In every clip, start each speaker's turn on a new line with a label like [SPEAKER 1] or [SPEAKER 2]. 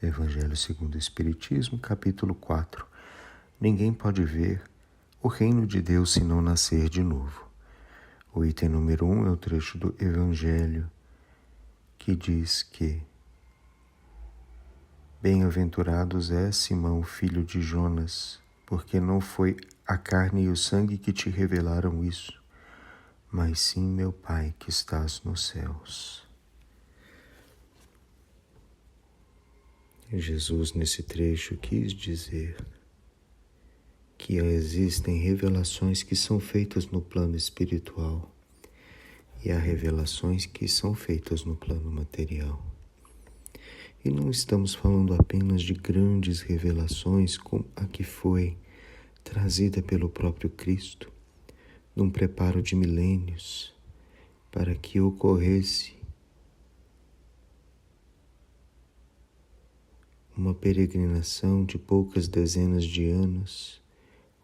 [SPEAKER 1] Evangelho segundo o Espiritismo, capítulo 4. Ninguém pode ver o reino de Deus se não nascer de novo. O item número 1 é o trecho do Evangelho que diz que bem-aventurados és, Simão, filho de Jonas, porque não foi a carne e o sangue que te revelaram isso, mas sim meu Pai que estás nos céus. Jesus, nesse trecho, quis dizer que existem revelações que são feitas no plano espiritual e há revelações que são feitas no plano material. E não estamos falando apenas de grandes revelações como a que foi trazida pelo próprio Cristo, num preparo de milênios, para que ocorresse uma peregrinação de poucas dezenas de anos,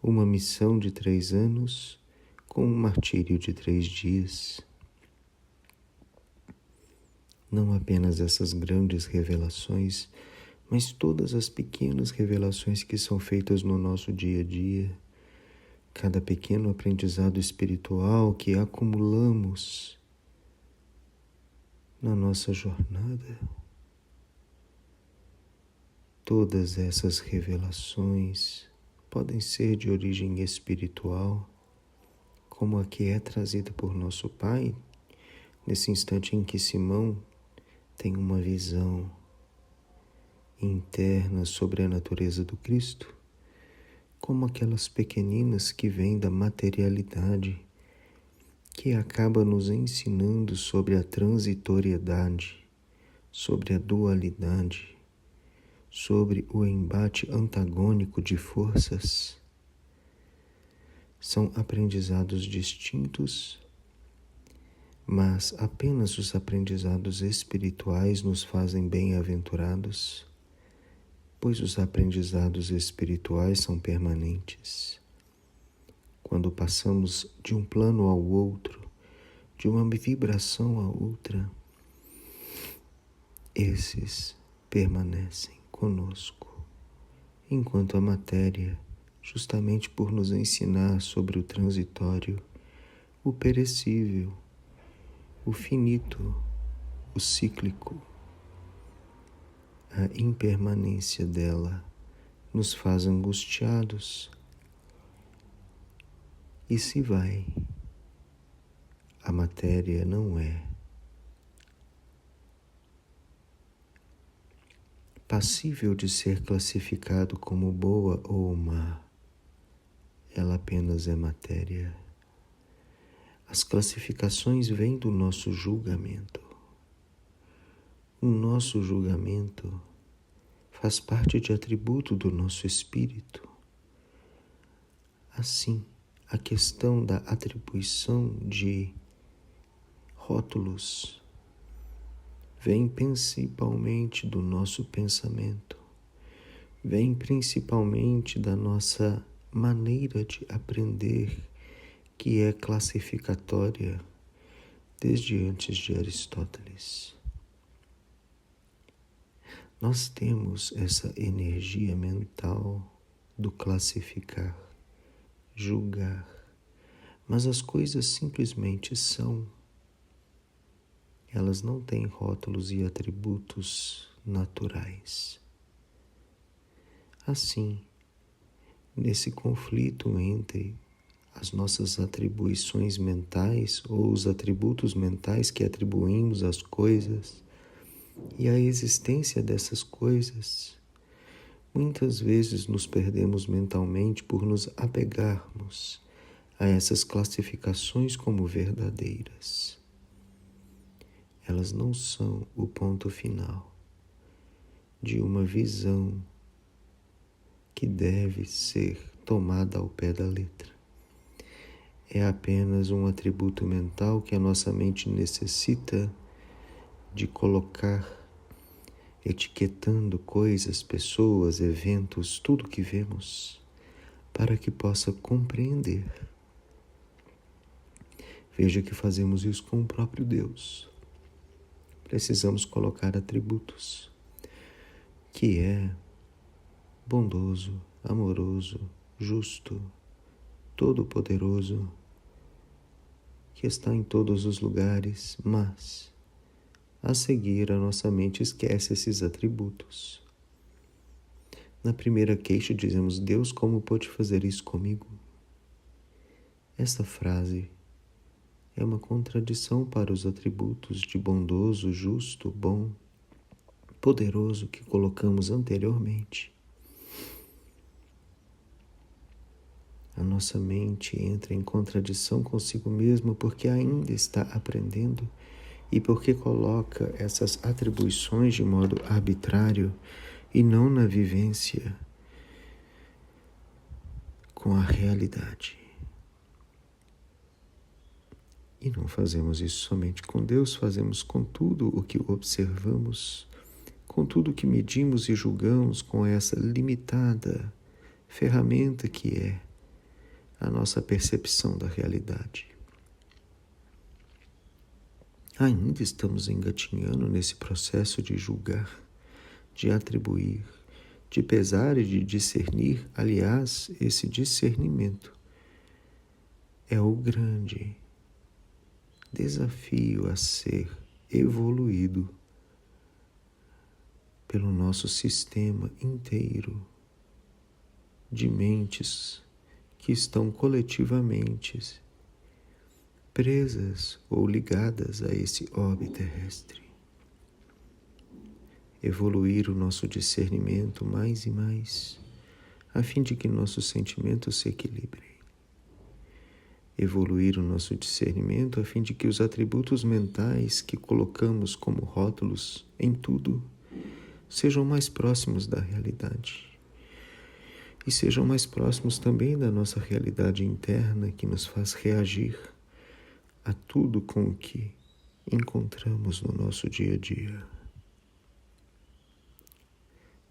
[SPEAKER 1] uma missão de 3 anos com um martírio de 3 dias. Não apenas essas grandes revelações, mas todas as pequenas revelações que são feitas no nosso dia a dia, cada pequeno aprendizado espiritual que acumulamos na nossa jornada. Todas essas revelações podem ser de origem espiritual, como a que é trazida por nosso Pai, nesse instante em que Simão tem uma visão interna sobre a natureza do Cristo, como aquelas pequeninas que vêm da materialidade, que acaba nos ensinando sobre a transitoriedade, sobre a dualidade, sobre o embate antagônico de forças. São aprendizados distintos, mas apenas os aprendizados espirituais nos fazem bem-aventurados, pois os aprendizados espirituais são permanentes. Quando passamos de um plano ao outro, de uma vibração a outra, esses permanecem conosco, enquanto a matéria, justamente por nos ensinar sobre o transitório, o perecível, o finito, o cíclico, a impermanência dela nos faz angustiados. E se vai, a matéria não é passível de ser classificado como boa ou má. Ela apenas é matéria. As classificações vêm do nosso julgamento. O nosso julgamento faz parte de atributo do nosso espírito. Assim, a questão da atribuição de rótulos vem principalmente do nosso pensamento, vem principalmente da nossa maneira de aprender, que é classificatória desde antes de Aristóteles. Nós temos essa energia mental do classificar, julgar, mas as coisas simplesmente são. Elas não têm rótulos e atributos naturais. Assim, nesse conflito entre as nossas atribuições mentais ou os atributos mentais que atribuímos às coisas e a existência dessas coisas, muitas vezes nos perdemos mentalmente por nos apegarmos a essas classificações como verdadeiras. Elas não são o ponto final de uma visão que deve ser tomada ao pé da letra. É apenas um atributo mental que a nossa mente necessita de colocar, etiquetando coisas, pessoas, eventos, tudo que vemos, para que possa compreender. Veja que fazemos isso com o próprio Deus. Precisamos colocar atributos que é bondoso, amoroso, justo, todo-poderoso, que está em todos os lugares, mas a seguir a nossa mente esquece esses atributos. Na primeira queixa dizemos: Deus, como pôde fazer isso comigo? Esta frase é uma contradição para os atributos de bondoso, justo, bom, poderoso que colocamos anteriormente. A nossa mente entra em contradição consigo mesma porque ainda está aprendendo e porque coloca essas atribuições de modo arbitrário e não na vivência com a realidade. E não fazemos isso somente com Deus, fazemos com tudo o que observamos, com tudo o que medimos e julgamos com essa limitada ferramenta que é a nossa percepção da realidade. Ainda estamos engatinhando nesse processo de julgar, de atribuir, de pesar e de discernir. Aliás, esse discernimento é o grande desafio a ser evoluído pelo nosso sistema inteiro de mentes que estão coletivamente presas ou ligadas a esse orbe terrestre. Evoluir o nosso discernimento mais e mais, a fim de que nossos sentimentos se equilibrem. Evoluir o nosso discernimento a fim de que os atributos mentais que colocamos como rótulos em tudo sejam mais próximos da realidade. E sejam mais próximos também da nossa realidade interna que nos faz reagir a tudo com o que encontramos no nosso dia a dia.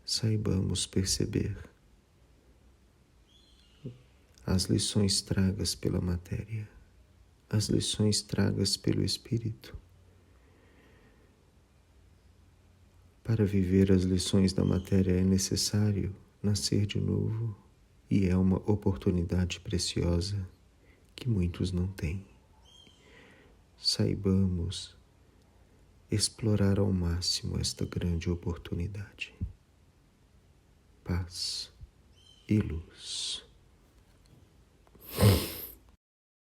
[SPEAKER 1] Saibamos perceber as lições tragas pela matéria, as lições tragas pelo Espírito. Para viver as lições da matéria é necessário nascer de novo e é uma oportunidade preciosa que muitos não têm. Saibamos explorar ao máximo esta grande oportunidade. Paz e luz.